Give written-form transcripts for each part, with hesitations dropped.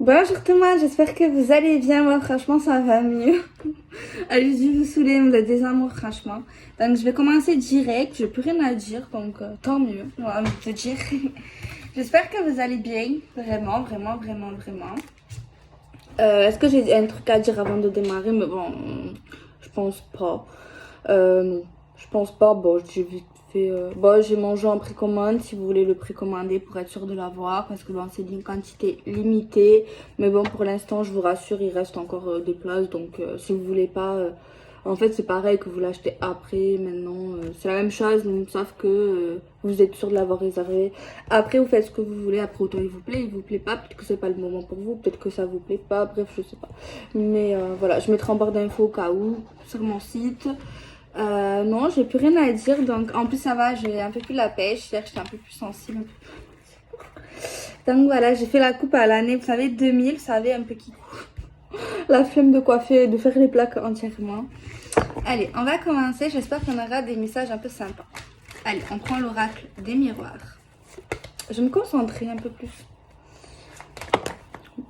Bonjour tout le monde, j'espère que vous allez bien. Moi, franchement, ça va mieux. Allez, je vais vous saouler, vous êtes des amours, franchement. Donc, je vais commencer direct. Je n'ai plus rien à dire, donc tant mieux, j'ai envie de te dire. J'espère que vous allez bien. Vraiment, vraiment, vraiment, vraiment. Est-ce que j'ai un truc à dire avant de démarrer? Mais bon, je pense pas. Non, je pense pas. Bon, j'ai vite fait. Bon, j'ai mangé en précommande si vous voulez le précommander pour être sûr de l'avoir. Parce que bon, c'est d'une quantité limitée. Mais bon, pour l'instant, je vous rassure, il reste encore des places. Donc, si vous voulez pas. En fait, c'est pareil que vous l'achetez après, maintenant. C'est la même chose, sauf que vous êtes sûr de l'avoir réservé. Après, vous faites ce que vous voulez. Après, autant il vous plaît pas. Peut-être que c'est pas le moment pour vous. Peut-être que ça vous plaît pas. Bref, je sais pas. Mais voilà, je mettrai en barre d'infos au cas où sur mon site. Non, j'ai plus rien à dire. Donc, en plus, ça va, j'ai un peu plus la pêche. Hier, j'étais un peu plus sensible. Donc, voilà, j'ai fait la coupe à l'année, vous savez, 2000. Vous savez, un peu qui la flemme de coiffer, de faire les plaques entièrement. Allez, on va commencer. J'espère qu'on aura des messages un peu sympas. Allez, on prend l'oracle des miroirs. Je vais me concentrer un peu plus.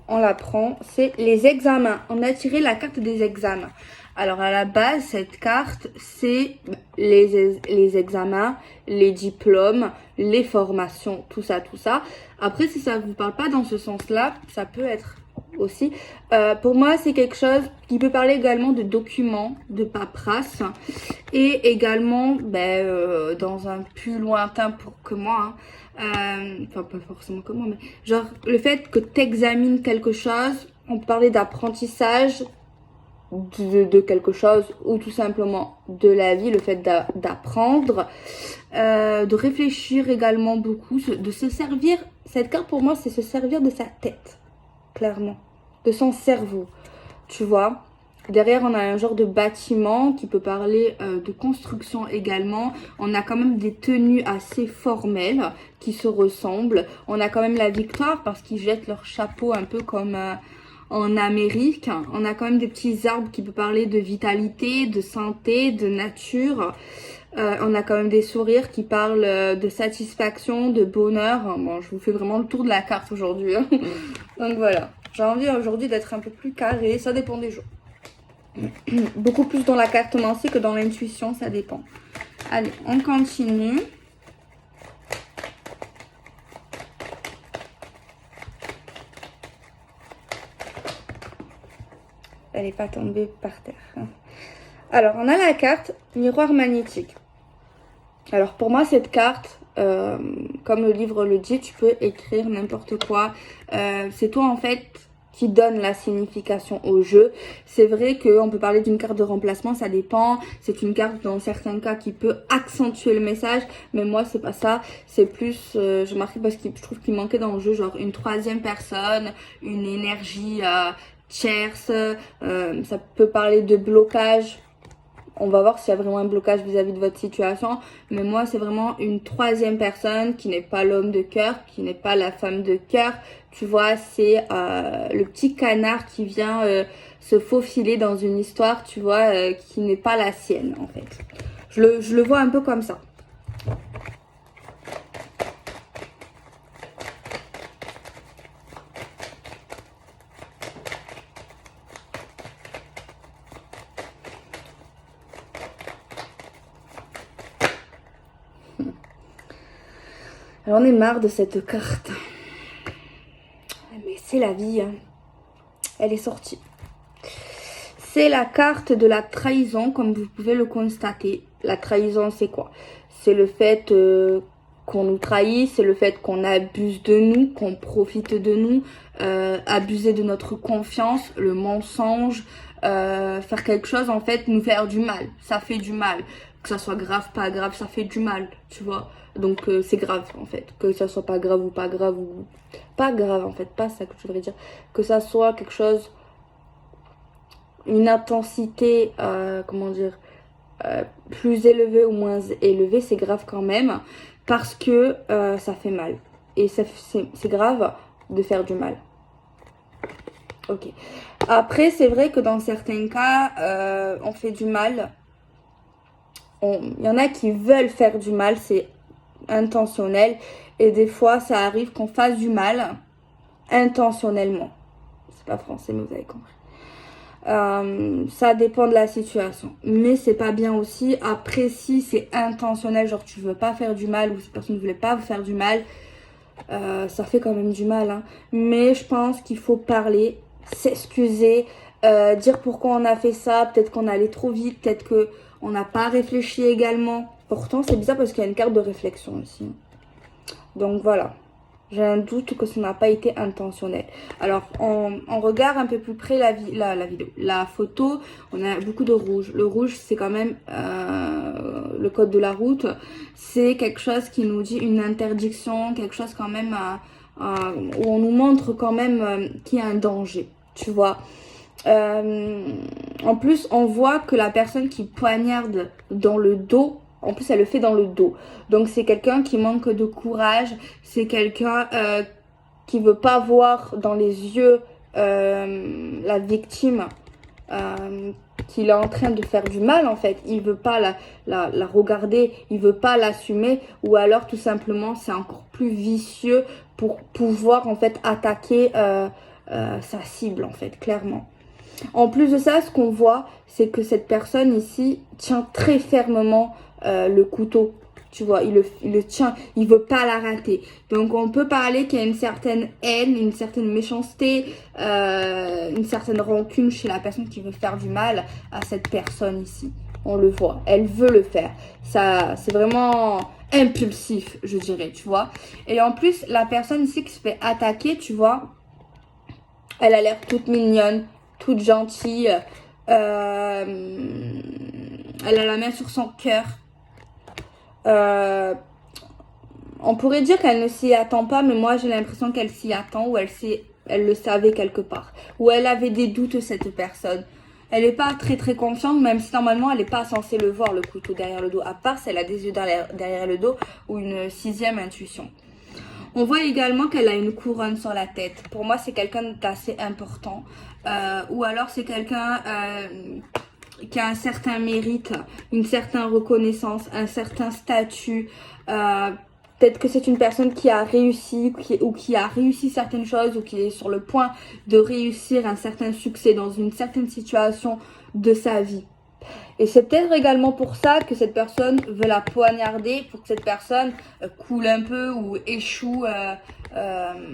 On la prend. C'est les examens. On a tiré la carte des examens. Alors, à la base, cette carte, c'est les examens, les diplômes, les formations, tout ça, tout ça. Après, si ça ne vous parle pas dans ce sens-là, ça peut être aussi. Pour moi, c'est quelque chose qui peut parler également de documents, de paperasse. Et également, dans un plus lointain que moi, enfin pas forcément que moi, mais genre le fait que tu examines quelque chose, on peut parler d'apprentissage de quelque chose ou tout simplement de la vie, le fait d'apprendre, de réfléchir également beaucoup, de se servir. Cette carte pour moi, c'est se servir de sa tête, clairement, de son cerveau, tu vois. Derrière, on a un genre de bâtiment qui peut parler de construction également. On a quand même des tenues assez formelles qui se ressemblent. On a quand même la victoire parce qu'ils jettent leur chapeau un peu comme en Amérique. On a quand même des petits arbres qui peuvent parler de vitalité, de santé, de nature. On a quand même des sourires qui parlent de satisfaction, de bonheur. Bon, je vous fais vraiment le tour de la carte aujourd'hui. Donc voilà, j'ai envie aujourd'hui d'être un peu plus carré. Ça dépend des jours. Beaucoup plus dans la cartomancie que dans l'intuition, ça dépend. Allez, on continue. Elle n'est pas tombée par terre. Alors, on a la carte miroir magnétique. Alors, pour moi, cette carte, comme le livre le dit, tu peux écrire n'importe quoi. C'est toi, en fait, qui donne la signification au jeu. C'est vrai qu'on peut parler d'une carte de remplacement, ça dépend. C'est une carte dans certains cas qui peut accentuer le message, mais moi c'est pas ça. C'est plus, j'ai marqué parce que je trouve qu'il manquait dans le jeu genre une troisième personne, une énergie tierce. Ça peut parler de blocage. On va voir s'il y a vraiment un blocage vis-à-vis de votre situation. Mais moi, c'est vraiment une troisième personne qui n'est pas l'homme de cœur, qui n'est pas la femme de cœur. Tu vois, c'est le petit canard qui vient se faufiler dans une histoire, tu vois, qui n'est pas la sienne, en fait. Je le vois un peu comme ça. J'en ai marre de cette carte. Mais c'est la vie, hein. Elle est sortie. C'est la carte de la trahison, comme vous pouvez le constater. La trahison, c'est quoi? C'est le fait qu'on nous trahit, c'est le fait qu'on abuse de nous, qu'on profite de nous, abuser de notre confiance, le mensonge, faire quelque chose, en fait, nous faire du mal. Ça fait du mal. Que ça soit grave, pas grave, ça fait du mal, tu vois. Donc, c'est grave, en fait. Que ça soit pas grave ou pas grave ou... Pas grave, en fait, pas ça que je voudrais dire. Que ça soit quelque chose... une intensité, comment dire, plus élevée ou moins élevée, c'est grave quand même, parce que ça fait mal. Et c'est grave de faire du mal. Ok. Après, c'est vrai que dans certains cas, on fait du mal. Il y en a qui veulent faire du mal, c'est intentionnel. Et des fois, ça arrive qu'on fasse du mal intentionnellement. C'est pas français, mais vous avez compris. Ça dépend de la situation, mais c'est pas bien aussi. Après, si c'est intentionnel, genre tu veux pas faire du mal ou cette personne ne voulait pas vous faire du mal, ça fait quand même du mal, hein. Mais je pense qu'il faut parler, s'excuser, dire pourquoi on a fait ça. Peut-être qu'on allait trop vite, peut-être que on n'a pas réfléchi également. Pourtant, c'est bizarre parce qu'il y a une carte de réflexion ici. Donc voilà. J'ai un doute que ça n'a pas été intentionnel. Alors, on regarde un peu plus près la vidéo. La photo, on a beaucoup de rouge. Le rouge, c'est quand même le code de la route. C'est quelque chose qui nous dit une interdiction, quelque chose quand même où on nous montre quand même qu'il y a un danger, tu vois. En plus, on voit que la personne qui poignarde dans le dos, en plus, elle le fait dans le dos. Donc, c'est quelqu'un qui manque de courage. C'est quelqu'un qui veut pas voir dans les yeux la victime qu'il est en train de faire du mal, en fait. Il veut pas la regarder. Il veut pas l'assumer. Ou alors, tout simplement, c'est encore plus vicieux pour pouvoir, en fait, attaquer sa cible, en fait, clairement. En plus de ça, ce qu'on voit, c'est que cette personne ici tient très fermement le couteau. Tu vois, il le tient, il veut pas la rater. Donc, on peut parler qu'il y a une certaine haine, une certaine méchanceté, une certaine rancune chez la personne qui veut faire du mal à cette personne ici. On le voit, elle veut le faire. Ça, c'est vraiment impulsif, je dirais, tu vois. Et en plus, la personne ici qui se fait attaquer, tu vois, elle a l'air toute mignonne, toute gentille. Elle a la main sur son cœur. On pourrait dire qu'elle ne s'y attend pas, mais moi j'ai l'impression qu'elle s'y attend ou elle le savait quelque part. Ou elle avait des doutes, cette personne. Elle n'est pas très confiante, même si normalement elle n'est pas censée le voir, le couteau derrière le dos, à part si elle a des yeux derrière le dos ou une sixième intuition. On voit également qu'elle a une couronne sur la tête. Pour moi, c'est quelqu'un d'assez important. Ou alors, c'est quelqu'un qui a un certain mérite, une certaine reconnaissance, un certain statut. Peut-être que c'est une personne qui a réussi ou qui a réussi certaines choses ou qui est sur le point de réussir un certain succès dans une certaine situation de sa vie. Et c'est peut-être également pour ça que cette personne veut la poignarder, pour que cette personne coule un peu ou échoue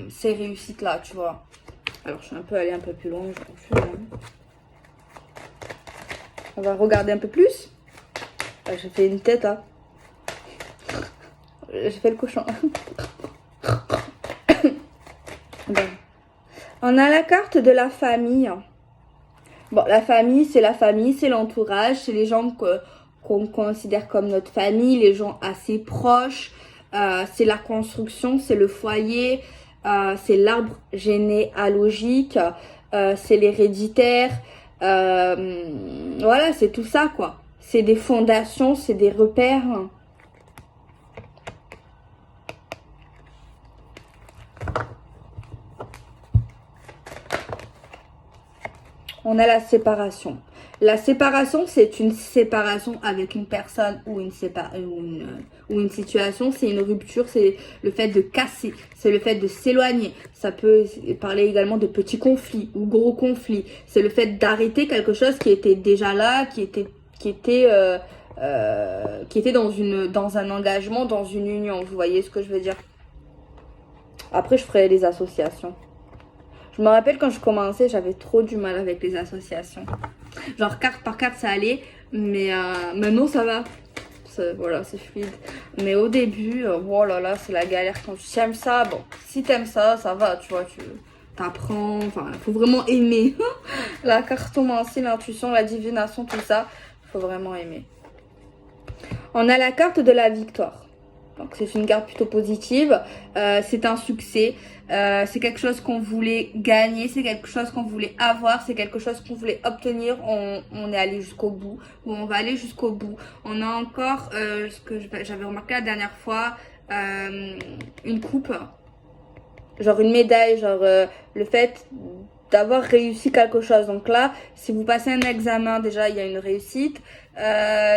ces réussites-là, tu vois. Alors, je suis un peu allée un peu plus loin. On va regarder un peu plus. J'ai fait une tête, là. J'ai fait le cochon. Bon. On a la carte de la famille. Bon, la famille, c'est l'entourage, c'est les gens qu'on considère comme notre famille, les gens assez proches. C'est la construction, c'est le foyer, c'est l'arbre généalogique, c'est l'héréditaire. Voilà, c'est tout ça, quoi. C'est des fondations, c'est des repères. On a la séparation. La séparation, c'est une séparation avec une personne ou une situation. C'est une rupture, c'est le fait de casser, c'est le fait de s'éloigner. Ça peut parler également de petits conflits ou gros conflits. C'est le fait d'arrêter quelque chose qui était déjà là, qui était dans un engagement, dans une union. Vous voyez ce que je veux dire? Après, je ferai les associations. Je me rappelle quand je commençais, j'avais trop du mal avec les associations. Genre carte par carte, ça allait. Mais maintenant, ça va. Voilà, c'est fluide. Mais au début, oh là là, c'est la galère. Quand tu aimes ça, bon, si t'aimes ça, ça va, tu vois, tu t'apprends. Enfin, il faut vraiment aimer. La cartomancie, l'intuition, la divination, tout ça, il faut vraiment aimer. On a la carte de la victoire. Donc c'est une carte plutôt positive, c'est un succès, c'est quelque chose qu'on voulait gagner, c'est quelque chose qu'on voulait avoir, c'est quelque chose qu'on voulait obtenir, on est allé jusqu'au bout, ou on va aller jusqu'au bout. On a encore, ce que j'avais remarqué la dernière fois, une coupe, genre une médaille, genre le fait d'avoir réussi quelque chose. Donc là, si vous passez un examen, déjà, il y a une réussite.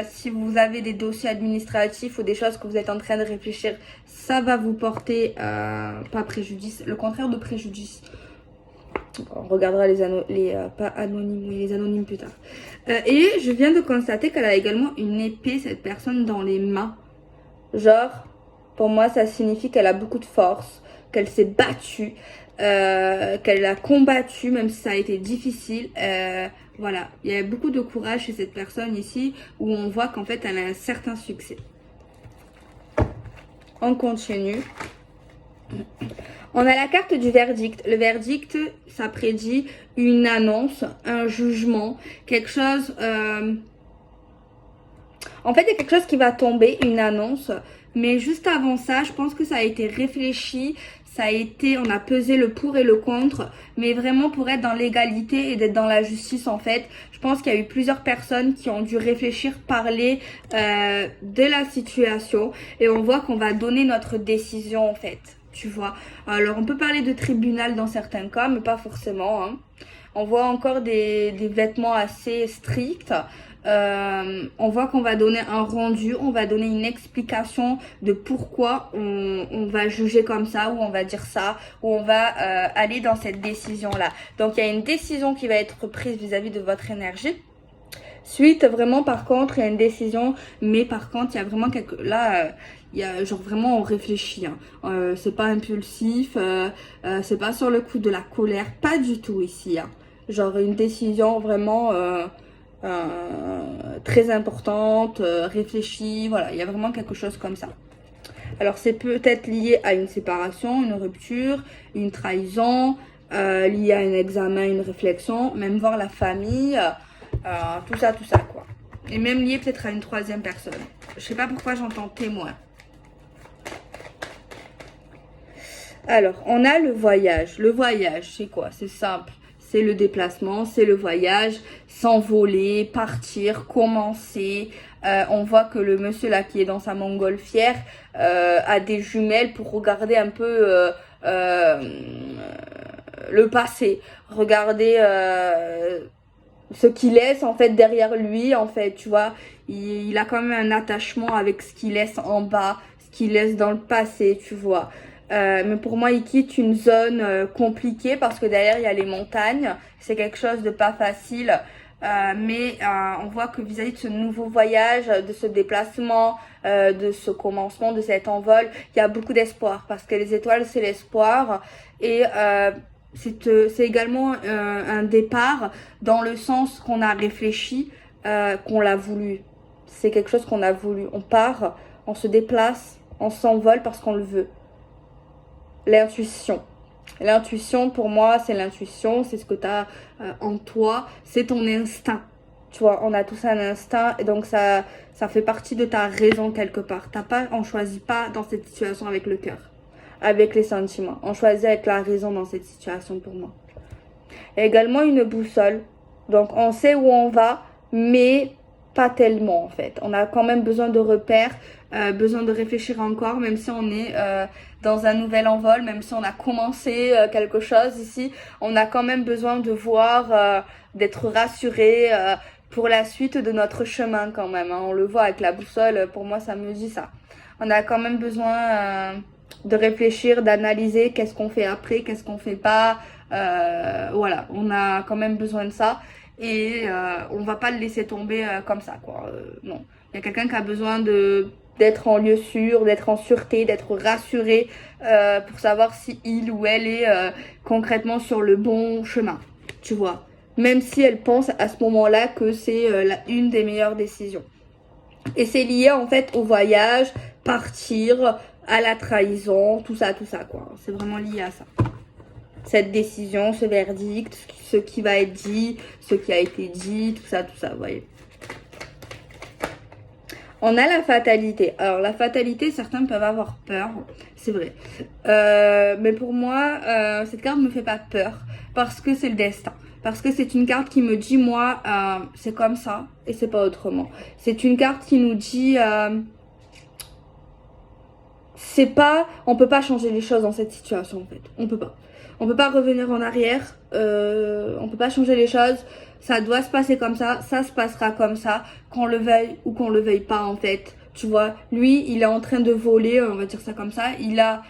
Si vous avez des dossiers administratifs ou des choses que vous êtes en train de réfléchir, ça va vous porter pas préjudice, le contraire de préjudice. On regardera pas anonymes, mais les anonymes plus tard. Et je viens de constater qu'elle a également une épée, cette personne, dans les mains. Genre, pour moi, ça signifie qu'elle a beaucoup de force, qu'elle s'est battue, qu'elle a combattu, même si ça a été difficile. Voilà, il y a beaucoup de courage chez cette personne ici, où on voit qu'en fait, elle a un certain succès. On continue. On a la carte du verdict. Le verdict, ça prédit une annonce, un jugement, quelque chose... En fait, il y a quelque chose qui va tomber, une annonce. Mais juste avant ça, je pense que ça a été réfléchi. On a pesé le pour et le contre. Mais vraiment pour être dans l'égalité et d'être dans la justice, en fait. Je pense qu'il y a eu plusieurs personnes qui ont dû réfléchir, parler de la situation. Et on voit qu'on va donner notre décision, en fait. Tu vois. Alors, on peut parler de tribunal dans certains cas, mais pas forcément. Hein. On voit encore des vêtements assez stricts. On voit qu'on va donner un rendu, on va donner une explication de pourquoi on va juger comme ça, ou on va dire ça, ou on va aller dans cette décision-là. Donc, il y a une décision qui va être prise vis-à-vis de votre énergie. Suite, vraiment, par contre, il y a une décision, mais par contre, il y a vraiment il y a genre vraiment on réfléchit. Hein. C'est pas impulsif, c'est pas sur le coup de la colère, pas du tout ici. Hein. Genre une décision vraiment très importante, réfléchie, voilà, il y a vraiment quelque chose comme ça. Alors c'est peut-être lié à une séparation, une rupture, une trahison, lié à un examen, une réflexion, même voir la famille, tout ça quoi. Et même lié peut-être à une troisième personne. Je sais pas pourquoi j'entends témoin. Alors, on a le voyage. Le voyage, c'est quoi? C'est simple. C'est le déplacement, c'est le voyage, s'envoler, partir, commencer. On voit que le monsieur là qui est dans sa montgolfière a des jumelles pour regarder un peu le passé. Regarder ce qu'il laisse en fait derrière lui, en fait, tu vois. Il a quand même un attachement avec ce qu'il laisse en bas, ce qu'il laisse dans le passé, tu vois. Mais pour moi, il quitte une zone compliquée parce que derrière, il y a les montagnes. C'est quelque chose de pas facile. Mais on voit que vis-à-vis de ce nouveau voyage, de ce déplacement, de ce commencement, de cet envol, il y a beaucoup d'espoir. Parce que les étoiles, c'est l'espoir. Et c'est également un départ dans le sens qu'on a réfléchi, qu'on l'a voulu. C'est quelque chose qu'on a voulu. On part, on se déplace, on s'envole parce qu'on le veut. L'intuition. L'intuition, pour moi, c'est l'intuition, c'est ce que tu as en toi, c'est ton instinct. Tu vois, on a tous un instinct et donc ça fait partie de ta raison quelque part. On choisit pas dans cette situation avec le cœur, avec les sentiments. On choisit avec la raison dans cette situation pour moi. Et également une boussole. Donc, on sait où on va, mais pas tellement en fait. On a quand même besoin de repères, besoin de réfléchir encore, même si on est dans un nouvel envol, même si on a commencé quelque chose ici, on a quand même besoin de voir, d'être rassuré pour la suite de notre chemin quand même. Hein. On le voit avec la boussole, pour moi ça me dit ça. On a quand même besoin de réfléchir, d'analyser qu'est-ce qu'on fait après, qu'est-ce qu'on fait pas. Voilà, on a quand même besoin de ça. Et on va pas le laisser tomber comme ça, quoi. Non, il y a quelqu'un qui a besoin d'être en lieu sûr, d'être en sûreté, d'être rassuré pour savoir si il ou elle est concrètement sur le bon chemin, tu vois. Même si elle pense à ce moment-là que c'est une des meilleures décisions. Et c'est lié en fait au voyage, partir, à la trahison, tout ça quoi. C'est vraiment lié à ça. Cette décision, ce verdict, ce qui va être dit, ce qui a été dit, tout ça, vous voyez. On a la fatalité. Alors, la fatalité, certains peuvent avoir peur, c'est vrai. Mais pour moi, cette carte ne me fait pas peur parce que c'est le destin. Parce que c'est une carte qui me dit, moi, c'est comme ça et c'est pas autrement. C'est une carte qui nous dit... on peut pas changer les choses dans cette situation, en fait. On peut pas. On peut pas revenir en arrière, on peut pas changer les choses, ça doit se passer comme ça se passera comme ça, qu'on le veuille ou qu'on le veuille pas en fait, tu vois. Lui, il est en train de voler, on va dire ça comme ça, il a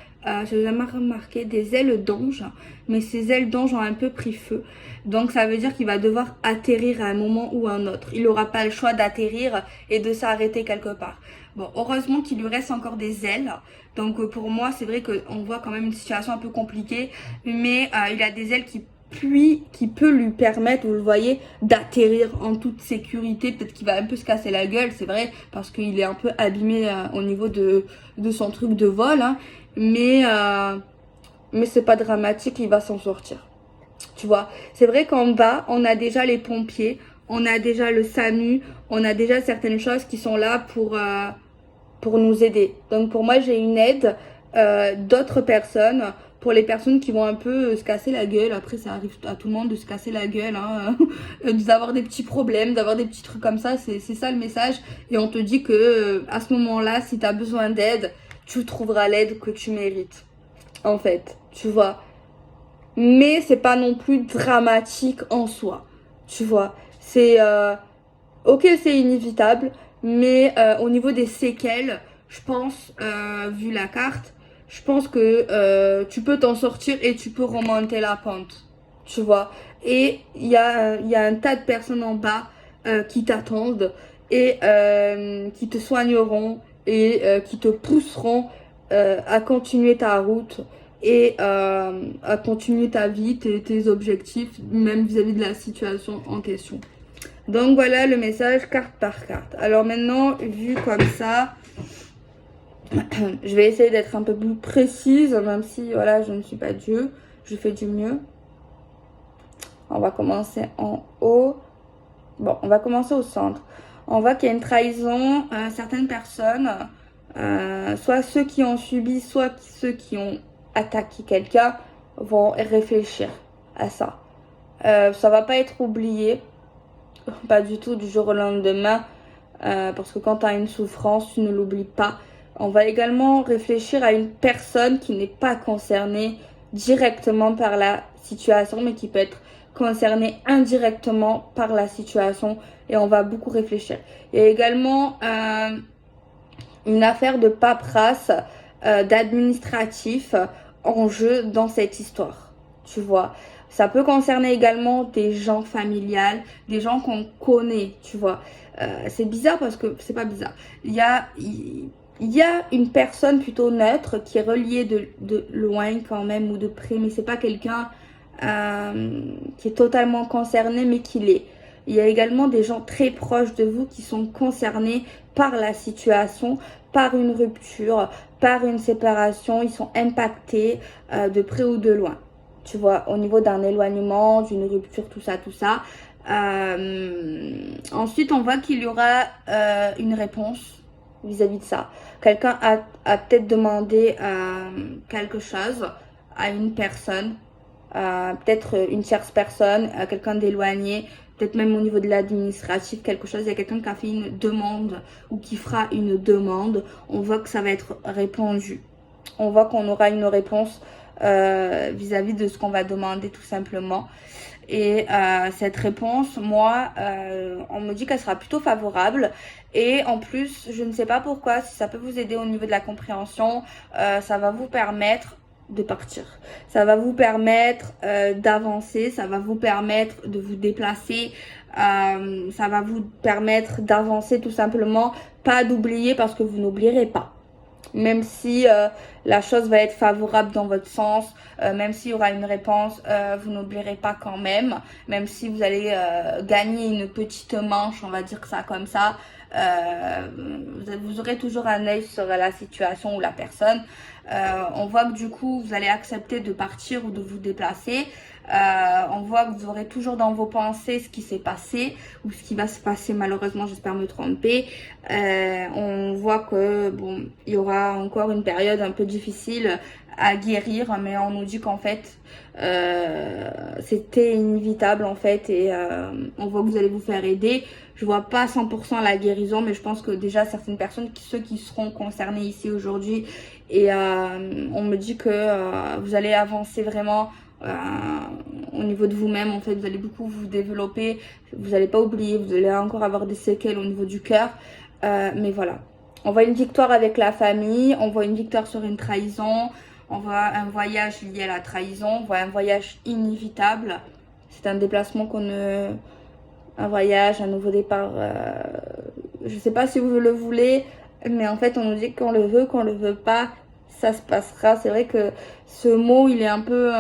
j'ai jamais remarqué, des ailes d'ange, mais ces ailes d'ange ont un peu pris feu. Donc ça veut dire qu'il va devoir atterrir à un moment ou un autre. Il n'aura pas le choix d'atterrir et de s'arrêter quelque part. Bon, heureusement qu'il lui reste encore des ailes. Donc pour moi, c'est vrai qu'on voit quand même une situation un peu compliquée, mais il a des ailes qui peut lui permettre, vous le voyez, d'atterrir en toute sécurité. Peut-être qu'il va un peu se casser la gueule, c'est vrai, parce qu'il est un peu abîmé au niveau de son truc de vol, hein. Mais c'est pas dramatique, il va s'en sortir. Tu vois, c'est vrai qu'en bas, on a déjà les pompiers, on a déjà le SAMU, on a déjà certaines choses qui sont là pour nous aider. Donc pour moi, j'ai une aide d'autres personnes, pour les personnes qui vont un peu se casser la gueule. Après, ça arrive à tout le monde de se casser la gueule, hein, d'avoir des petits problèmes, d'avoir des petits trucs comme ça. C'est ça le message. Et on te dit que à ce moment-là, si tu as besoin d'aide, tu trouveras l'aide que tu mérites. En fait, tu vois. Mais c'est pas non plus dramatique en soi. Tu vois. C'est ok, c'est inévitable, mais au niveau des séquelles, je pense, vu la carte, je pense que tu peux t'en sortir et tu peux remonter la pente, tu vois. Et il y a un tas de personnes en bas qui t'attendent et qui te soigneront et qui te pousseront à continuer ta route et à continuer ta vie, tes objectifs, même vis-à-vis de la situation en question. Donc voilà le message carte par carte. Alors maintenant, vu comme ça, je vais essayer d'être un peu plus précise, même si voilà, je ne suis pas Dieu, je fais du mieux. On va commencer en haut. Bon, on va commencer au centre. On voit qu'il y a une trahison. Certaines personnes, soit ceux qui ont subi, soit ceux qui ont attaqué quelqu'un, vont réfléchir à ça. Ça va pas être oublié. Pas du tout du jour au lendemain, parce que quand tu as une souffrance, tu ne l'oublies pas. On va également réfléchir à une personne qui n'est pas concernée directement par la situation, mais qui peut être concernée indirectement par la situation, et on va beaucoup réfléchir. Il y a également une affaire de paperasse, d'administratif en jeu dans cette histoire, tu vois. Ça peut concerner également des gens familiales, des gens qu'on connaît, tu vois. C'est bizarre parce que c'est pas bizarre. Il y a une personne plutôt neutre qui est reliée de loin quand même ou de près, mais c'est pas quelqu'un qui est totalement concerné, mais qui l'est. Il y a également des gens très proches de vous qui sont concernés par la situation, par une rupture, par une séparation. Ils sont impactés de près ou de loin. Tu vois, au niveau d'un éloignement, d'une rupture, tout ça, tout ça. Ensuite, on voit qu'il y aura une réponse vis-à-vis de ça. Quelqu'un a peut-être demandé quelque chose à une personne, peut-être une tierce personne, quelqu'un d'éloigné, peut-être même au niveau de l'administratif, quelque chose. Il y a quelqu'un qui a fait une demande ou qui fera une demande. On voit que ça va être répondu. On voit qu'on aura une réponse vis-à-vis de ce qu'on va demander tout simplement. Et cette réponse, moi, on me dit qu'elle sera plutôt favorable. Et en plus, je ne sais pas pourquoi, si ça peut vous aider au niveau de la compréhension, ça va vous permettre de partir. Ça va vous permettre d'avancer, ça va vous permettre de vous déplacer, ça va vous permettre d'avancer tout simplement, pas d'oublier parce que vous n'oublierez pas. Même si la chose va être favorable dans votre sens, même s'il y aura une réponse, vous n'oublierez pas quand même. Même si vous allez gagner une petite manche, on va dire que ça comme ça, vous aurez toujours un œil sur la situation ou la personne. On voit que du coup, vous allez accepter de partir ou de vous déplacer. On voit que vous aurez toujours dans vos pensées ce qui s'est passé ou ce qui va se passer, malheureusement, j'espère me tromper. On voit que bon, il y aura encore une période un peu difficile à guérir, mais on nous dit qu'en fait c'était inévitable en fait, et on voit que vous allez vous faire aider. Je vois pas 100% la guérison, mais je pense que déjà certaines personnes, ceux qui seront concernés ici aujourd'hui, et on me dit que vous allez avancer vraiment au niveau de vous-même. En fait, vous allez beaucoup vous développer, vous n'allez pas oublier, vous allez encore avoir des séquelles au niveau du cœur, mais voilà. On voit une victoire avec la famille, on voit une victoire sur une trahison, On voit un voyage lié à la trahison, on voit un voyage inévitable. C'est un déplacement un voyage, un nouveau départ. Je sais pas si vous le voulez, mais en fait, on nous dit qu'on le veut pas, ça se passera. C'est vrai que ce mot, il est un peu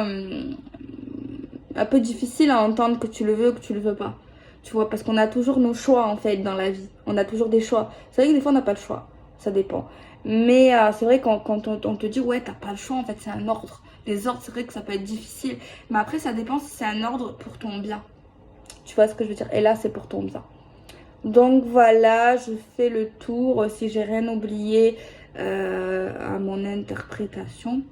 difficile à entendre, que tu le veux ou que tu le veux pas. Tu vois, parce qu'on a toujours nos choix en fait dans la vie. On a toujours des choix. C'est vrai que des fois, on n'a pas le choix. Ça dépend. Mais c'est vrai quand on te dit, ouais, t'as pas le choix, en fait, c'est un ordre. Les ordres, c'est vrai que ça peut être difficile. Mais après, ça dépend si c'est un ordre pour ton bien. Tu vois ce que je veux dire? Et là, c'est pour ton bien. Donc voilà, je fais le tour. Si j'ai rien oublié à mon interprétation.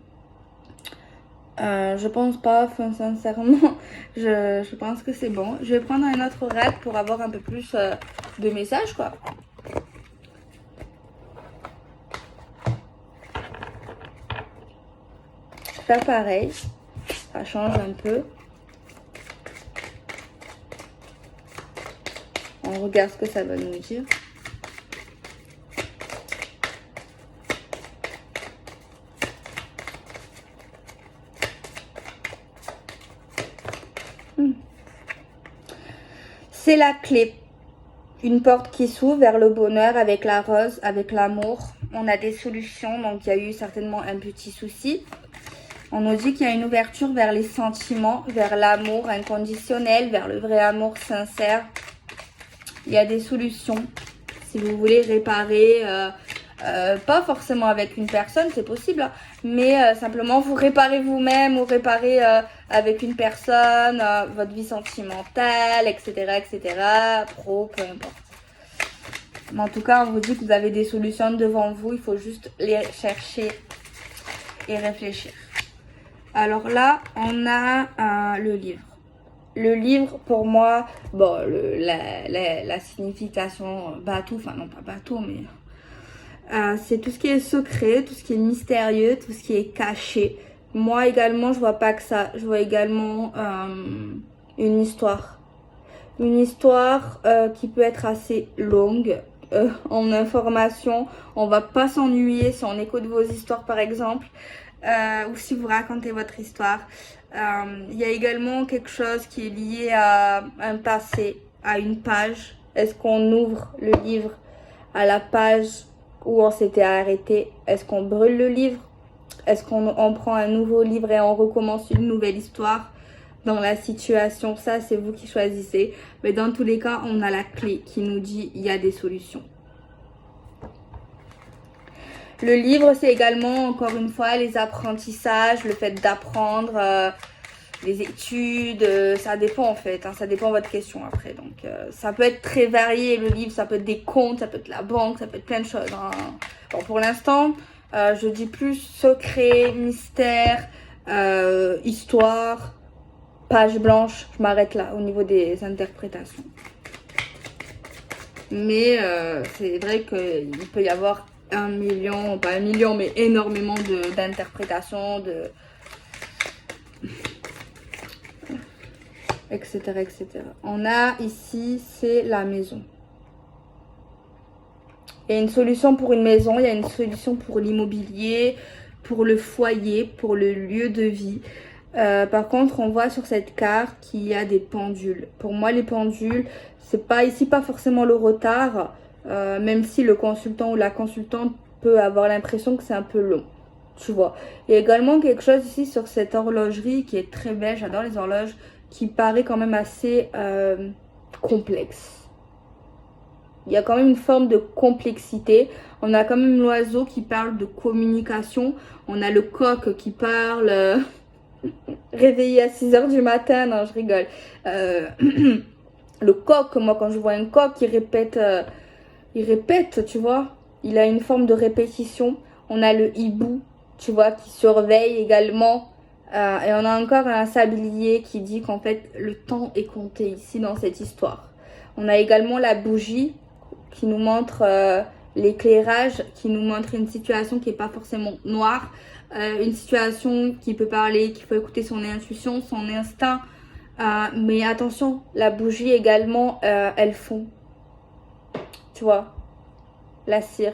Je pense pas, enfin, sincèrement, je pense que c'est bon. Je vais prendre un autre rack pour avoir un peu plus de messages, quoi. Faire pareil, ça change un peu. On regarde ce que ça va nous dire. C'est la clé. Une porte qui s'ouvre vers le bonheur avec la rose, avec l'amour. On a des solutions, donc il y a eu certainement un petit souci. On nous dit qu'il y a une ouverture vers les sentiments, vers l'amour inconditionnel, vers le vrai amour sincère. Il y a des solutions. Si vous voulez réparer, pas forcément avec une personne, c'est possible, hein, mais simplement vous réparez vous-même ou réparer avec une personne, votre vie sentimentale, etc., etc., pro, peu importe. Mais en tout cas, on vous dit que vous avez des solutions devant vous, il faut juste les chercher et réfléchir. Alors là, on a le livre. Le livre, pour moi, bon, la signification bateau, enfin non pas bateau, mais c'est tout ce qui est secret, tout ce qui est mystérieux, tout ce qui est caché. Moi également, je vois pas que ça. Je vois également une histoire. Une histoire qui peut être assez longue. En information, on va pas s'ennuyer si on écoute vos histoires par exemple. Ou si vous racontez votre histoire. Il y a également quelque chose qui est lié à un passé, à une page. Est-ce qu'on ouvre le livre à la page où on s'était arrêté? Est-ce qu'on brûle le livre? Est-ce qu'on prend un nouveau livre et on recommence une nouvelle histoire? Dans la situation, ça c'est vous qui choisissez. Mais dans tous les cas, on a la clé qui nous dit il y a des solutions. Le livre, c'est également, encore une fois, les apprentissages, le fait d'apprendre, les études, ça dépend en fait, hein, ça dépend de votre question après. Donc, ça peut être très varié, le livre, ça peut être des comptes, ça peut être la banque, ça peut être plein de choses. Hein. Bon, pour l'instant, je dis plus secret, mystère, histoire, page blanche. Je m'arrête là au niveau des interprétations. Mais c'est vrai qu'il peut y avoir 1 million, pas 1 million, mais énormément d'interprétations, etc., etc. On a ici, c'est la maison. Il y a une solution pour une maison, il y a une solution pour l'immobilier, pour le foyer, pour le lieu de vie. Par contre, on voit sur cette carte qu'il y a des pendules. Pour moi, les pendules, c'est pas ici pas forcément le retard, même si le consultant ou la consultante peut avoir l'impression que c'est un peu long. Tu vois. Il y a également quelque chose ici sur cette horlogerie qui est très belle. J'adore les horloges, qui paraît quand même assez complexe. Il y a quand même une forme de complexité. On a quand même l'oiseau qui parle de communication. On a le coq qui parle réveillé à 6 h du matin. Non, je rigole. Le coq, moi quand je vois un coq, il répète, tu vois. Il a une forme de répétition. On a le hibou, tu vois, qui surveille également. Et on a encore un sablier qui dit qu'en fait, le temps est compté ici dans cette histoire. On a également la bougie qui nous montre l'éclairage, qui nous montre une situation qui n'est pas forcément noire. Une situation qui peut parler, qu'il faut écouter son intuition, son instinct. Mais attention, la bougie également, elle fond. Tu vois, la cire.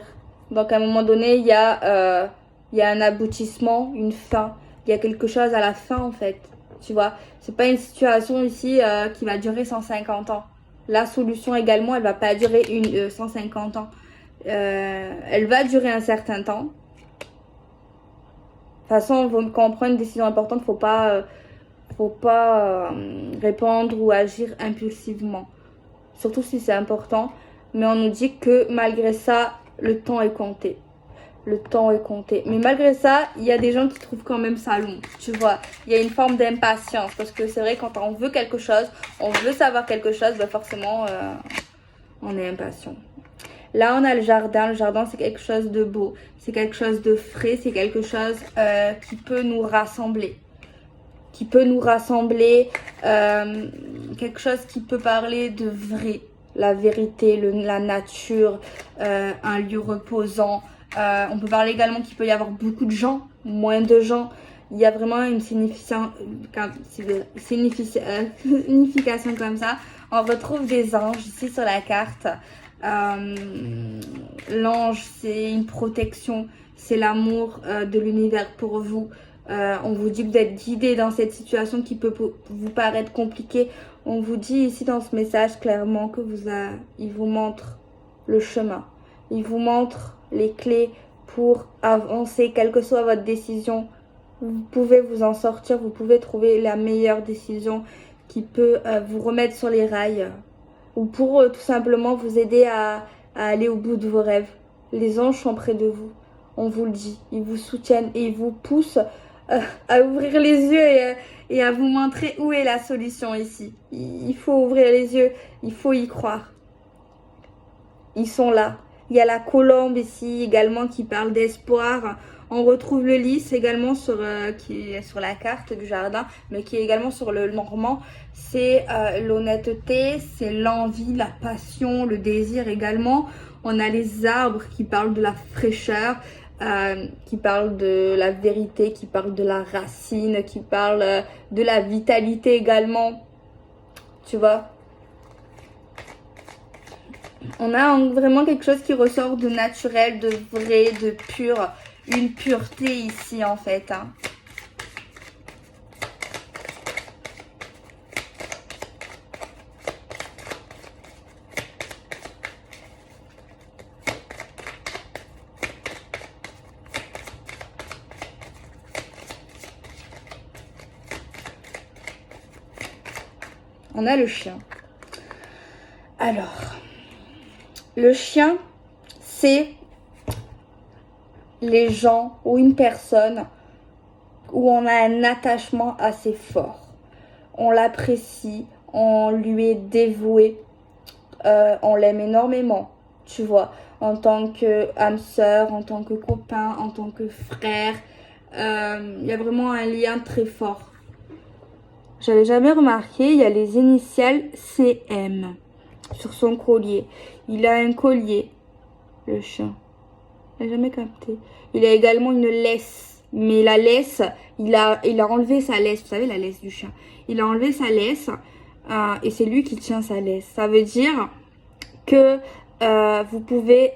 Donc à un moment donné, il y a Il y a un aboutissement, une fin. Il y a quelque chose à la fin en fait. Tu vois, c'est pas une situation ici qui va durer 150 ans. La solution également, elle va pas durer 150 ans. Elle va durer un certain temps. De toute façon, quand on prend une décision importante, faut pas répondre ou agir impulsivement. Surtout si c'est important. Mais on nous dit que malgré ça, le temps est compté. Le temps est compté. Mais malgré ça, il y a des gens qui trouvent quand même ça long. Tu vois, il y a une forme d'impatience. Parce que c'est vrai, quand on veut quelque chose, on veut savoir quelque chose, ben forcément, on est impatient. Là, on a le jardin. Le jardin, c'est quelque chose de beau. C'est quelque chose de frais. C'est quelque chose qui peut nous rassembler. Qui peut nous rassembler. Quelque chose qui peut parler de vrai. La vérité, la nature, un lieu reposant. On peut parler également qu'il peut y avoir beaucoup de gens, moins de gens. Il y a vraiment une signification comme ça. On retrouve des anges ici sur la carte. L'ange, c'est une protection, c'est l'amour de l'univers pour vous. On vous dit que vous êtes guidé dans cette situation qui peut vous paraître compliquée. On vous dit ici dans ce message clairement que il vous montre le chemin. Il vous montre les clés pour avancer, quelle que soit votre décision. Vous pouvez vous en sortir, vous pouvez trouver la meilleure décision qui peut vous remettre sur les rails ou pour tout simplement vous aider à aller au bout de vos rêves. Les anges sont près de vous, on vous le dit. Ils vous soutiennent et ils vous poussent à ouvrir les yeux et à vous montrer où est la solution ici. Il faut ouvrir les yeux, il faut y croire. Ils sont là. Il y a la colombe ici également qui parle d'espoir. On retrouve le lys également qui est sur la carte du jardin, mais qui est également sur le normand. C'est l'honnêteté, c'est l'envie, la passion, le désir également. On a les arbres qui parlent de la fraîcheur, qui parlent de la vérité, qui parlent de la racine, qui parlent de la vitalité également. Tu vois ? On a vraiment quelque chose qui ressort de naturel, de vrai, de pur. Une pureté ici en fait. Hein. On a le chien. Alors, le chien, c'est les gens ou une personne où on a un attachement assez fort. On l'apprécie, on lui est dévoué, on l'aime énormément, tu vois, en tant que âme sœur, en tant que copain, en tant que frère. Il y a vraiment un lien très fort. J'avais jamais remarqué, il y a les initiales CM sur son collier. Il a un collier, le chien. Je n'ai jamais capté. Il a également une laisse. Mais la laisse, il a enlevé sa laisse. Vous savez, la laisse du chien. Il a enlevé sa laisse et c'est lui qui tient sa laisse. Ça veut dire que vous pouvez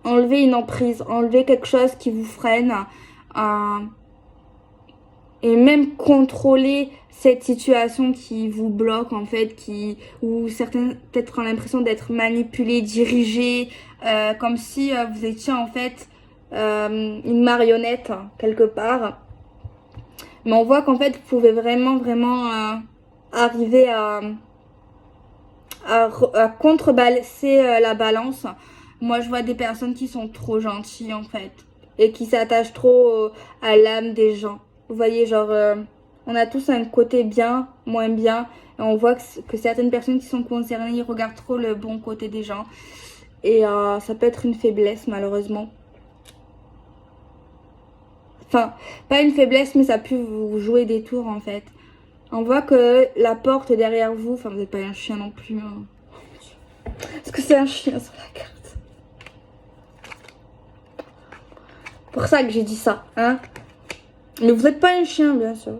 enlever une emprise, enlever quelque chose qui vous freine et même contrôler cette situation qui vous bloque en fait, où certains peut-être ont l'impression d'être manipulés, dirigés, comme si vous étiez en fait une marionnette quelque part. Mais on voit qu'en fait vous pouvez vraiment arriver à contrebalancer la balance. Moi je vois des personnes qui sont trop gentilles en fait et qui s'attachent trop à l'âme des gens. Vous voyez, genre, on a tous un côté bien, moins bien. Et on voit que certaines personnes qui sont concernées, ils regardent trop le bon côté des gens. Et ça peut être une faiblesse, malheureusement. Enfin, pas une faiblesse, mais ça peut vous jouer des tours, en fait. On voit que la porte derrière vous... Enfin, vous n'êtes pas un chien non plus. Hein. Est-ce que c'est un chien sur la carte? Pour ça que j'ai dit ça, hein. Mais vous n'êtes pas un chien, bien sûr.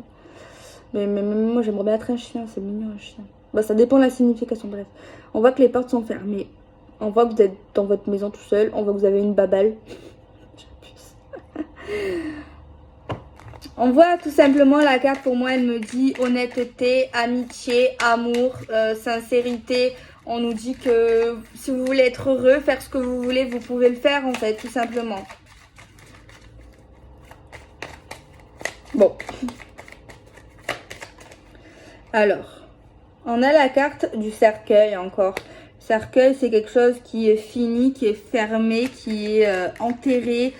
Mais moi, j'aimerais bien être un chien. C'est mignon, un chien. Bah, ça dépend de la signification, bref. On voit que les portes sont fermées. On voit que vous êtes dans votre maison tout seul. On voit que vous avez une babale. On voit tout simplement la carte, pour moi, elle me dit honnêteté, amitié, amour, sincérité. On nous dit que si vous voulez être heureux, faire ce que vous voulez, vous pouvez le faire en fait, tout simplement. Bon. Alors, on a la carte du cercueil encore. Cercueil, c'est quelque chose qui est fini, qui est fermé, qui est enterré.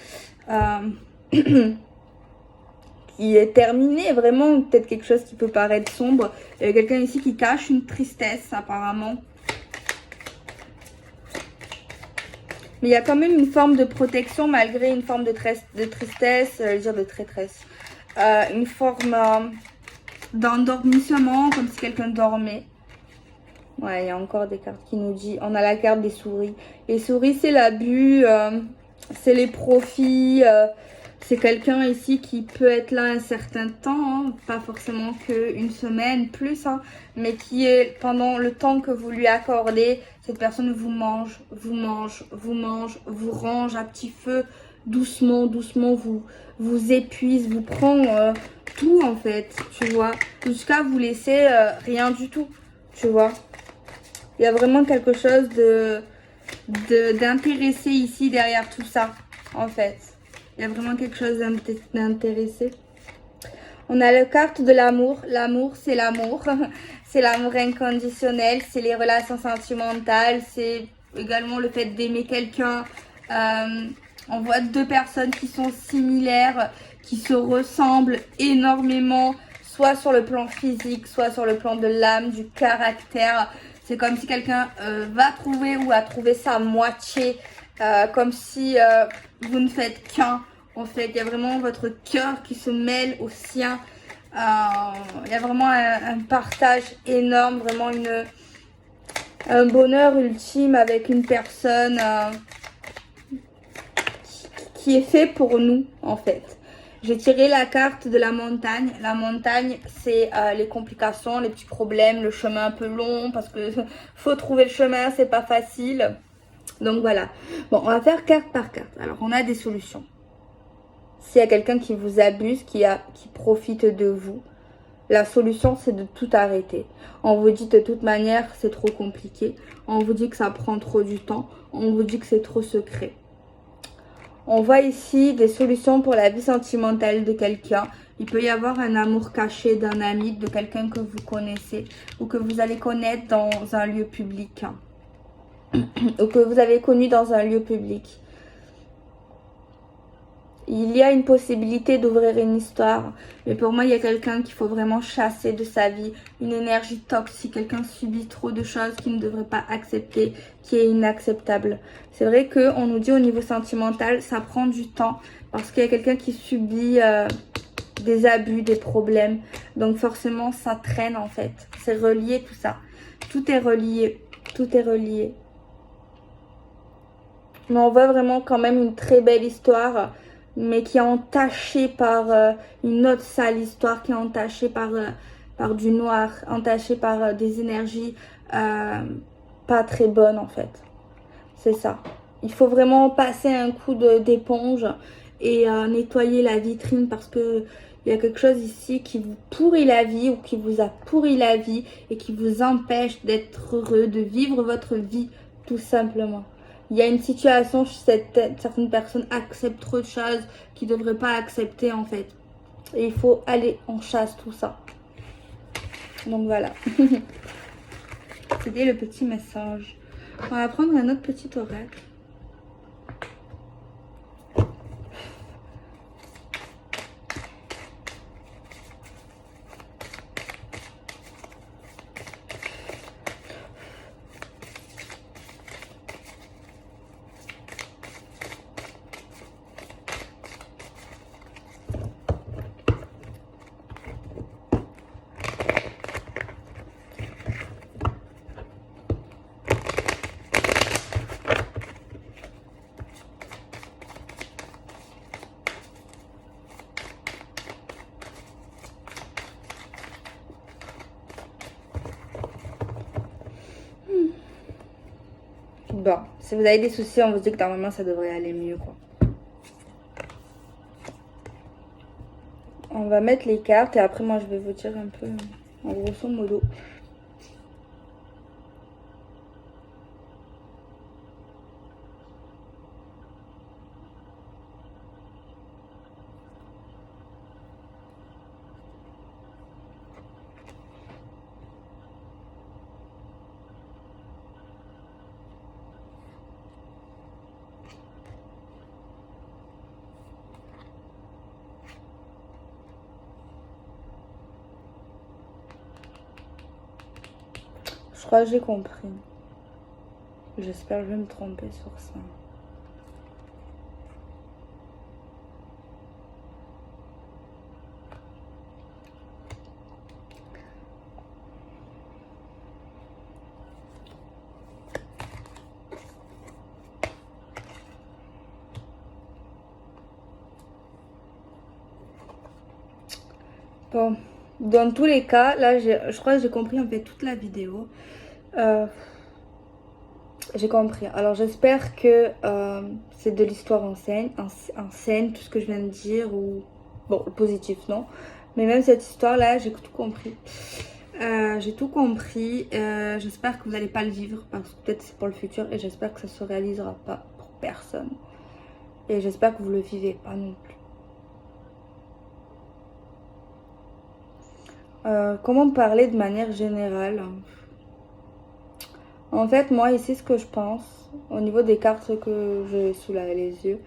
Qui est terminé, vraiment, peut-être quelque chose qui peut paraître sombre. Il y a quelqu'un ici qui cache une tristesse, apparemment. Mais il y a quand même une forme de protection, malgré une forme de tristesse, je veux dire de traîtresse. Une forme d'endormissement, comme si quelqu'un dormait. Ouais, il y a encore des cartes qui nous disent... On a la carte des souris. Les souris, c'est l'abus, c'est les profits... c'est quelqu'un ici qui peut être là un certain temps, hein, pas forcément qu'une semaine, plus, hein, mais qui est pendant le temps que vous lui accordez, cette personne vous mange, vous mange, vous mange, vous range à petit feu, doucement, doucement, vous épuise, vous prend tout en fait, tu vois, jusqu'à vous laisser rien du tout, tu vois. Il y a vraiment quelque chose d'intéressé ici derrière tout ça, en fait. Il y a vraiment quelque chose d'intéressé. On a la carte de l'amour. L'amour, c'est l'amour. C'est l'amour inconditionnel. C'est les relations sentimentales. C'est également le fait d'aimer quelqu'un. On voit deux personnes qui sont similaires, qui se ressemblent énormément, soit sur le plan physique, soit sur le plan de l'âme, du caractère. C'est comme si quelqu'un va trouver ou a trouvé sa moitié. Comme si vous ne faites qu'un. En fait, il y a vraiment votre cœur qui se mêle au sien. Il y a vraiment un partage énorme, vraiment un bonheur ultime avec une personne qui est fait pour nous, en fait. J'ai tiré la carte de la montagne. La montagne, c'est les complications, les petits problèmes, le chemin un peu long, parce que faut trouver le chemin, c'est pas facile. Donc voilà. Bon, on va faire carte par carte. Alors, on a des solutions. S'il y a quelqu'un qui vous abuse, qui profite de vous, la solution, c'est de tout arrêter. On vous dit de toute manière, c'est trop compliqué. On vous dit que ça prend trop du temps. On vous dit que c'est trop secret. On voit ici des solutions pour la vie sentimentale de quelqu'un. Il peut y avoir un amour caché d'un ami, de quelqu'un que vous connaissez ou que vous allez connaître dans un lieu public. Ou que vous avez connu dans un lieu public. Il y a une possibilité d'ouvrir une histoire. Mais pour moi, il y a quelqu'un qu'il faut vraiment chasser de sa vie. Une énergie toxique. Quelqu'un subit trop de choses qu'il ne devrait pas accepter, qui est inacceptable. C'est vrai qu'on nous dit au niveau sentimental, ça prend du temps. Parce qu'il y a quelqu'un qui subit des abus, des problèmes. Donc forcément, ça traîne en fait. C'est relié tout ça. Tout est relié. Tout est relié. Mais on voit vraiment quand même une très belle histoire, mais qui est entachée par une autre sale histoire, qui est entachée par du noir, entachée par des énergies pas très bonnes en fait. C'est ça. Il faut vraiment passer un coup d'éponge et nettoyer la vitrine, parce que il y a quelque chose ici qui vous pourrit la vie ou qui vous a pourri la vie et qui vous empêche d'être heureux, de vivre votre vie tout simplement. Il y a une situation, certaines personnes acceptent trop de choses qu'ils ne devraient pas accepter en fait. Et il faut aller en chasse tout ça. Donc voilà. C'était le petit message. On va prendre un autre petit oracle. Bon, si vous avez des soucis, on vous dit que normalement ça devrait aller mieux quoi. On va mettre les cartes et après moi je vais vous dire un peu en grosso modo. Je crois que j'ai compris. J'espère que je vais me tromper sur ça. Bon, dans tous les cas, là, je crois que j'ai compris en fait toute la vidéo. J'ai compris. Alors j'espère que c'est de l'histoire en scène, tout ce que je viens de dire, ou bon, le positif non. Mais même cette histoire-là, j'ai tout compris. J'ai tout compris. J'espère que vous n'allez pas le vivre parce que peut-être c'est pour le futur et j'espère que ça se réalisera pas pour personne. Et j'espère que vous le vivez pas non plus. Comment parler de manière générale? En fait, moi ici, ce que je pense, au niveau des cartes que j'ai sous les yeux,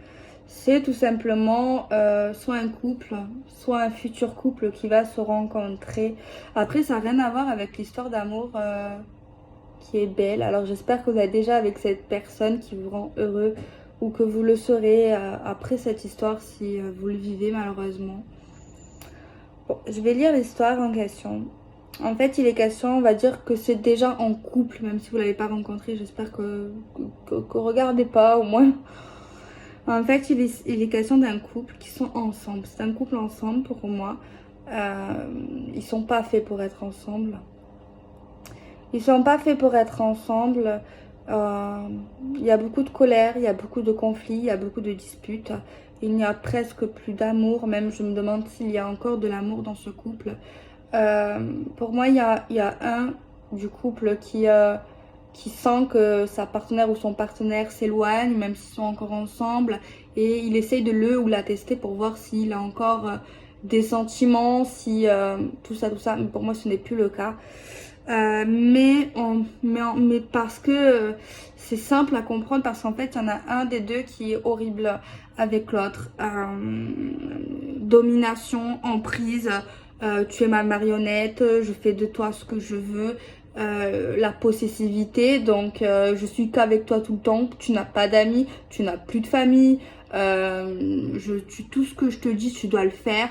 c'est tout simplement soit un couple, soit un futur couple qui va se rencontrer. Après, ça n'a rien à voir avec l'histoire d'amour qui est belle. Alors j'espère que vous êtes déjà avec cette personne qui vous rend heureux ou que vous le serez après cette histoire si vous le vivez malheureusement. Bon, je vais lire l'histoire en question. En fait, il est question, on va dire que c'est déjà en couple, même si vous ne l'avez pas rencontré. J'espère que regardez pas au moins. En fait, il est question d'un couple qui sont ensemble. C'est un couple ensemble pour moi. Ils sont pas faits pour être ensemble. Ils sont pas faits pour être ensemble. Il y a beaucoup de colère, il y a beaucoup de conflits, il y a beaucoup de disputes. Il n'y a presque plus d'amour. Même je me demande s'il y a encore de l'amour dans ce couple. Pour moi, il y a un du couple qui sent que sa partenaire ou son partenaire s'éloigne, même s'ils sont encore ensemble, et il essaye de le ou la tester pour voir s'il a encore des sentiments, si tout ça. Mais pour moi, ce n'est plus le cas. Mais parce que c'est simple à comprendre, parce qu'en fait, il y en a un des deux qui est horrible avec l'autre. Domination, emprise. Tu es ma marionnette, je fais de toi ce que je veux, la possessivité, donc je suis qu'avec toi tout le temps, tu n'as pas d'amis, tu n'as plus de famille, tout ce que je te dis, tu dois le faire.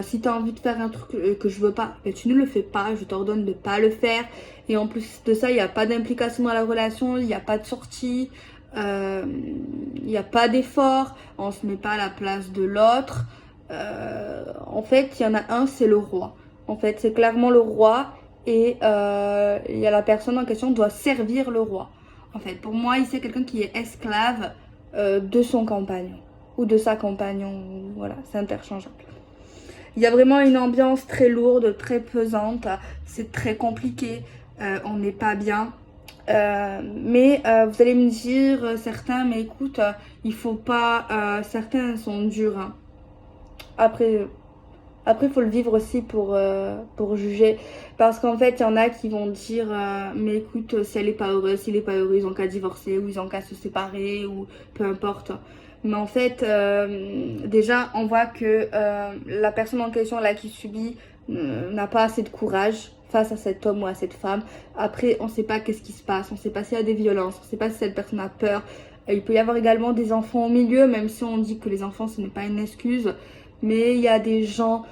Si tu as envie de faire un truc que je veux pas, ben, tu ne le fais pas, je t'ordonne de pas le faire. Et en plus de ça, il n'y a pas d'implication dans la relation, il n'y a pas de sortie, il n'y a pas d'effort, on se met pas à la place de l'autre. En fait, il y en a un, c'est le roi. En fait, c'est clairement le roi et il y a la personne en question doit servir le roi. En fait, pour moi, c'est quelqu'un qui est esclave de son compagnon ou de sa compagnon. Voilà, c'est interchangeable. Il y a vraiment une ambiance très lourde, très pesante. C'est très compliqué. On n'est pas bien. Mais vous allez me dire, certains, mais écoute, il faut pas. Certains sont durs. Hein. Après, il faut le vivre aussi pour juger. Parce qu'en fait, il y en a qui vont dire mais écoute, si elle est pas heureuse, s'il est pas heureux, ils ont qu'à divorcer ou ils ont qu'à se séparer ou peu importe. Mais en fait, déjà, on voit que la personne en question là qui subit n'a pas assez de courage face à cet homme ou à cette femme. Après, on ne sait pas qu'est-ce qui se passe, on ne sait pas s'il y a des violences, on ne sait pas si cette personne a peur. Il peut y avoir également des enfants au milieu, même si on dit que les enfants, ce n'est pas une excuse. Mais il y a des gens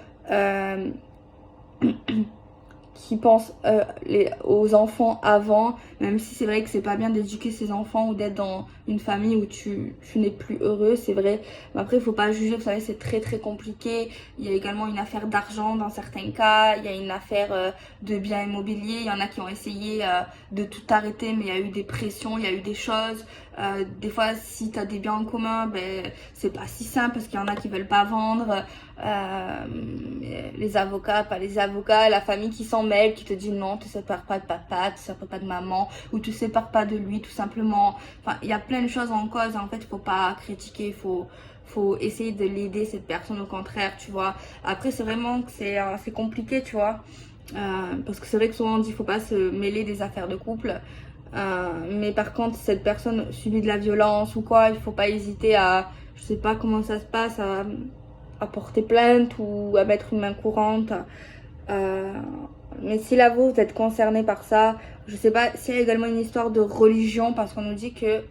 qui pensent aux enfants avant, même si c'est vrai que c'est pas bien d'éduquer ses enfants ou d'être dans une famille où tu n'es plus heureux, c'est vrai. Mais après, il faut pas juger, vous savez, c'est très très compliqué. Il y a également une affaire d'argent dans certains cas, il y a une affaire de biens immobiliers, il y en a qui ont essayé de tout arrêter, mais il y a eu des pressions, il y a eu des choses. Des fois, si tu as des biens en commun, ben, c'est pas si simple parce qu'il y en a qui veulent pas vendre. les avocats, pas les avocats, la famille qui s'en mêle, qui te dit non, tu ne sépares pas de papa, tu ne sépares pas de maman, ou tu ne sépares pas de lui tout simplement. Enfin, il y a plein de choses en cause. En fait, il ne faut pas critiquer, faut essayer de l'aider cette personne au contraire, tu vois. Après, c'est vraiment que c'est compliqué, tu vois. Parce que c'est vrai que souvent on dit qu'il ne faut pas se mêler des affaires de couple. Mais par contre, si cette personne subit de la violence ou quoi, il ne faut pas hésiter à, je sais pas comment ça se passe, à porter plainte ou à mettre une main courante. Euh, mais si là vous êtes concerné par ça, je sais pas s'il y a également une histoire de religion parce qu'on nous dit que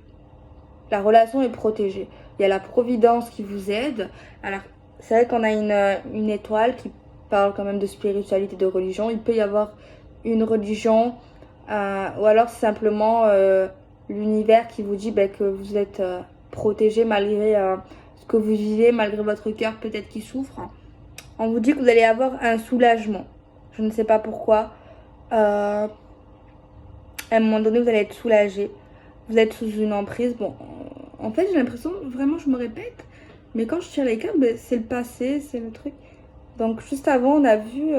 la relation est protégée. Il y a la providence qui vous aide. Alors, c'est vrai qu'on a une étoile qui parle quand même de spiritualité, de religion. Il peut y avoir une religion ou alors c'est simplement l'univers qui vous dit ben, que vous êtes protégé malgré ce que vous vivez, malgré votre cœur peut-être qui souffre. On vous dit que vous allez avoir un soulagement. Je ne sais pas pourquoi. À un moment donné, vous allez être soulagé. Vous êtes sous une emprise. Bon, en fait, j'ai l'impression, vraiment, je me répète, mais quand je tire les cartes, ben, c'est le passé, c'est le truc. Donc, juste avant, on a vu.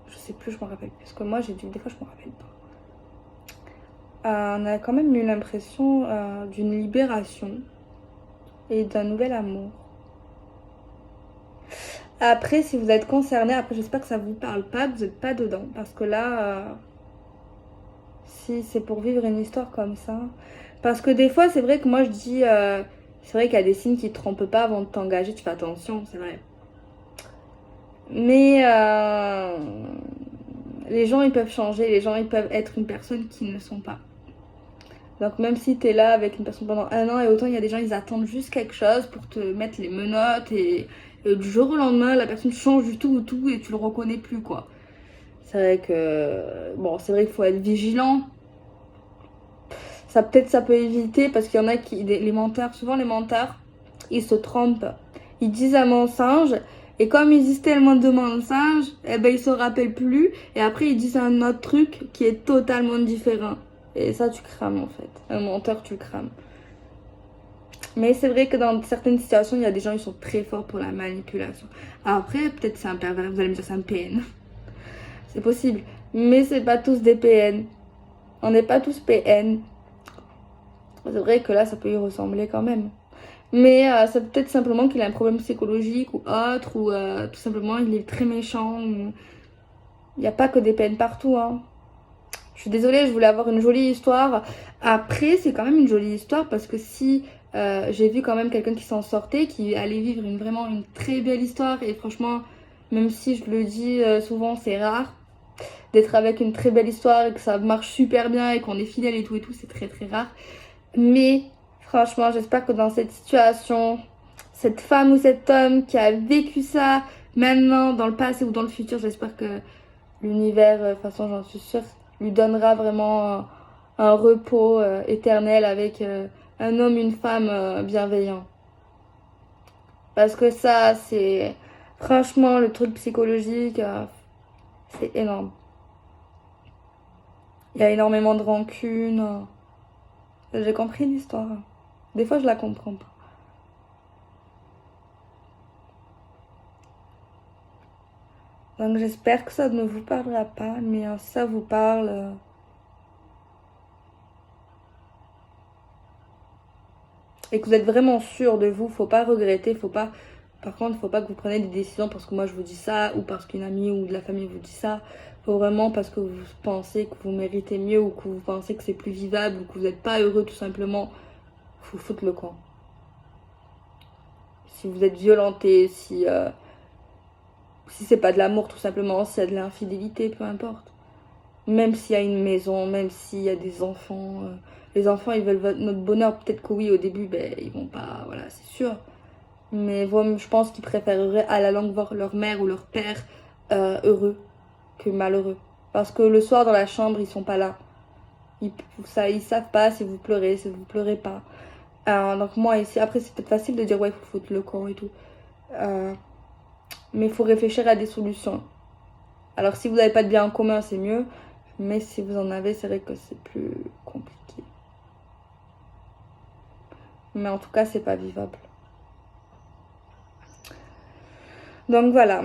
Je sais plus, je me rappelle plus. Parce que moi, j'ai dû. Des fois, je me rappelle pas. On a quand même eu l'impression d'une libération et d'un nouvel amour. Après, si vous êtes concerné, après, j'espère que ça vous parle pas, que vous n'êtes pas dedans. Parce que là, si c'est pour vivre une histoire comme ça. Parce que des fois, c'est vrai que moi, je dis. C'est vrai qu'il y a des signes qui te trompent pas avant de t'engager, tu fais attention, c'est vrai. Mais les gens, ils peuvent changer, les gens, ils peuvent être une personne qu'ils ne sont pas. Donc même si tu es là avec une personne pendant un an et autant, il y a des gens, ils attendent juste quelque chose pour te mettre les menottes et du jour au lendemain, la personne change du tout et tu le reconnais plus, quoi. C'est vrai que... Bon, c'est vrai qu'il faut être vigilant. Ça peut-être ça peut éviter parce qu'il y en a qui... Les menteurs, souvent les menteurs, ils se trompent. Ils disent un mensonge et comme ils disent tellement de mensonges, eh ben ils se rappellent plus et après ils disent un autre truc qui est totalement différent. Et ça, tu crames en fait. Un menteur, tu le crames. Mais c'est vrai que dans certaines situations, il y a des gens qui sont très forts pour la manipulation. Alors après, peut-être c'est un pervers, vous allez me dire c'est un PN. C'est possible. Mais c'est pas tous des PN. On n'est pas tous PN. C'est vrai que là, ça peut y ressembler quand même. Mais c'est peut-être simplement qu'il a un problème psychologique ou autre, ou tout simplement il est très méchant. Il n'y a pas que des PN partout, hein. Je suis désolée, je voulais avoir une jolie histoire. Après, c'est quand même une jolie histoire parce que si j'ai vu quand même quelqu'un qui s'en sortait, qui allait vivre vraiment une très belle histoire. Et franchement, même si je le dis souvent, c'est rare d'être avec une très belle histoire et que ça marche super bien et qu'on est fidèle et tout, c'est très très rare. Mais franchement, j'espère que dans cette situation, cette femme ou cet homme qui a vécu ça maintenant, dans le passé ou dans le futur, j'espère que l'univers, de toute façon, j'en suis sûre, lui donnera vraiment un repos éternel avec un homme, une femme bienveillants. Parce que ça, c'est franchement le truc psychologique, c'est énorme. Il y a énormément de rancune. J'ai compris l'histoire. Des fois, je la comprends pas. Donc, j'espère que ça ne vous parlera pas, mais si ça vous parle. Et que vous êtes vraiment sûr de vous, faut pas regretter, faut pas. Par contre, faut pas que vous preniez des décisions parce que moi je vous dis ça, ou parce qu'une amie ou de la famille vous dit ça. Faut vraiment parce que vous pensez que vous méritez mieux, ou que vous pensez que c'est plus vivable, ou que vous n'êtes pas heureux tout simplement. Faut foutre le camp. Si vous êtes violenté, si c'est pas de l'amour tout simplement, s'il y a de l'infidélité, peu importe. Même s'il y a une maison, même s'il y a des enfants. Les enfants, ils veulent notre bonheur. Peut-être que oui, au début, ben, ils vont pas. Voilà, c'est sûr. Mais je pense qu'ils préféreraient à la longue voir leur mère ou leur père heureux que malheureux. Parce que le soir dans la chambre, ils sont pas là. Ils savent pas si vous pleurez, si vous pleurez pas. Donc moi ici, après c'est peut-être facile de dire ouais, il faut foutre le camp et tout. Mais il faut réfléchir à des solutions. Alors si vous n'avez pas de bien en commun, c'est mieux. Mais si vous en avez, c'est vrai que c'est plus compliqué. Mais en tout cas, c'est pas vivable. Donc voilà.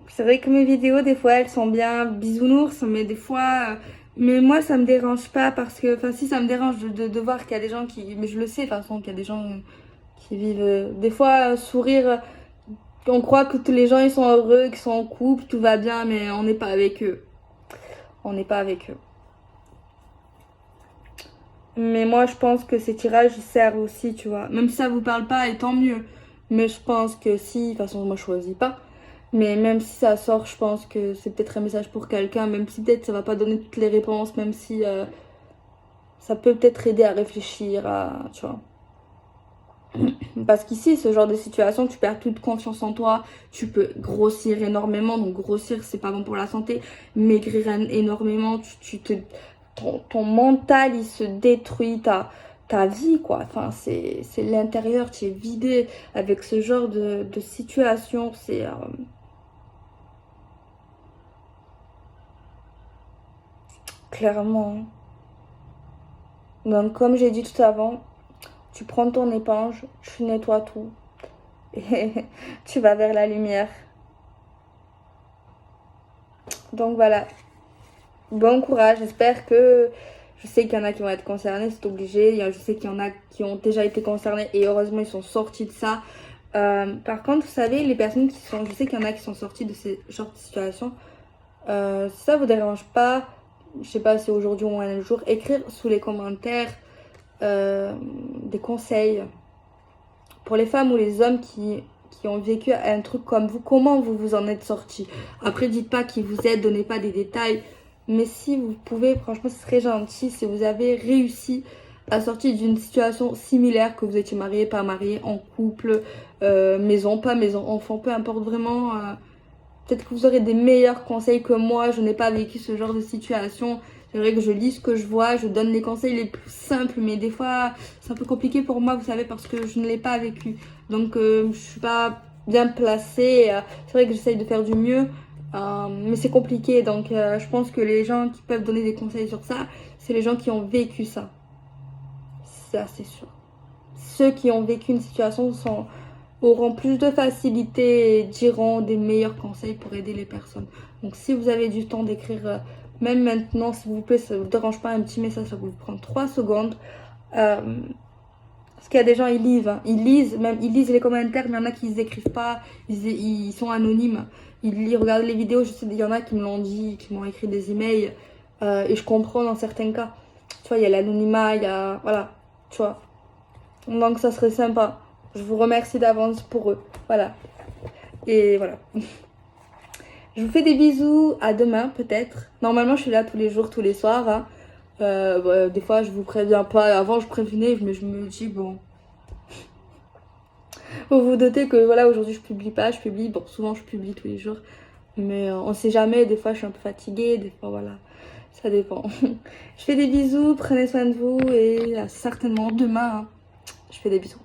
C'est vrai que mes vidéos, des fois, elles sont bien bisounours, mais des fois... mais moi, ça me dérange pas parce que... Enfin, si, ça me dérange de voir qu'il y a des gens qui... Mais je le sais, de toute façon, qu'il y a des gens qui vivent... des fois, sourire... on croit que tous les gens, ils sont heureux, qu'ils sont en couple, tout va bien, mais on n'est pas avec eux. On n'est pas avec eux. Mais moi, je pense que ces tirages servent aussi, tu vois. Même si ça vous parle pas, et tant mieux. Mais je pense que si, de toute façon, moi, je choisis pas. Mais même si ça sort, je pense que c'est peut-être un message pour quelqu'un. Même si peut-être ça va pas donner toutes les réponses. Même si ça peut peut-être aider à réfléchir, tu vois. Parce qu'ici, ce genre de situation, tu perds toute confiance en toi. Tu peux grossir énormément. Donc, grossir, c'est pas bon pour la santé. Maigrir énormément. Ton mental, il se détruit, ta vie, quoi. Enfin, c'est l'intérieur, tu es vidé avec ce genre de situation. C'est clairement. Donc, comme j'ai dit tout avant, tu prends ton éponge, tu nettoies tout et tu vas vers la lumière. Donc, voilà. Bon courage, j'espère que... Je sais qu'il y en a qui vont être concernés, c'est obligé. Je sais qu'il y en a qui ont déjà été concernés et heureusement ils sont sortis de ça. Par contre, vous savez, les personnes qui sont... Je sais qu'il y en a qui sont sortis de ces genres de situations. Si ça vous dérange pas, je sais pas si aujourd'hui ou un jour, écrire sous les commentaires des conseils pour les femmes ou les hommes qui ont vécu un truc comme vous. Comment vous vous en êtes sortis? Après, dites pas qui vous êtes, donnez pas des détails. Mais si vous pouvez, franchement, ce serait gentil si vous avez réussi à sortir d'une situation similaire, que vous étiez marié, pas marié, en couple, maison, pas maison, enfant, peu importe vraiment. Peut-être que vous aurez des meilleurs conseils que moi. Je n'ai pas vécu ce genre de situation. C'est vrai que je lis ce que je vois, je donne les conseils les plus simples, mais des fois, c'est un peu compliqué pour moi, vous savez, parce que je ne l'ai pas vécu. Donc, je suis pas bien placée. C'est vrai que j'essaye de faire du mieux. Mais c'est compliqué, donc je pense que les gens qui peuvent donner des conseils sur ça, c'est les gens qui ont vécu ça. Ça, c'est sûr. Ceux qui ont vécu une situation auront plus de facilité et diront des meilleurs conseils pour aider les personnes. Donc si vous avez du temps d'écrire, même maintenant, s'il vous plaît, ça ne vous dérange pas, un petit message, ça vous prend 3 secondes. Parce qu'il y a des gens, ils lisent, hein. Ils lisent les commentaires, mais il y en a qui ne écrivent pas, ils sont anonymes. Ils regardent les vidéos, je sais, il y en a qui me l'ont dit, qui m'ont écrit des emails, et je comprends dans certains cas. Tu vois, il y a l'anonymat, il y a... Voilà, tu vois. Donc ça serait sympa. Je vous remercie d'avance pour eux. Voilà. Et voilà. Je vous fais des bisous. À demain, peut-être. Normalement, je suis là tous les jours, tous les soirs, hein. Des fois, je vous préviens pas. Avant, je prévenais, mais je me dis, bon. Vous vous doutez que voilà, aujourd'hui, je publie pas. Je publie. Bon, souvent, je publie tous les jours. Mais on sait jamais. Des fois, je suis un peu fatiguée. Des fois, voilà. Ça dépend. Je fais des bisous. Prenez soin de vous. Et certainement demain, hein, je fais des bisous.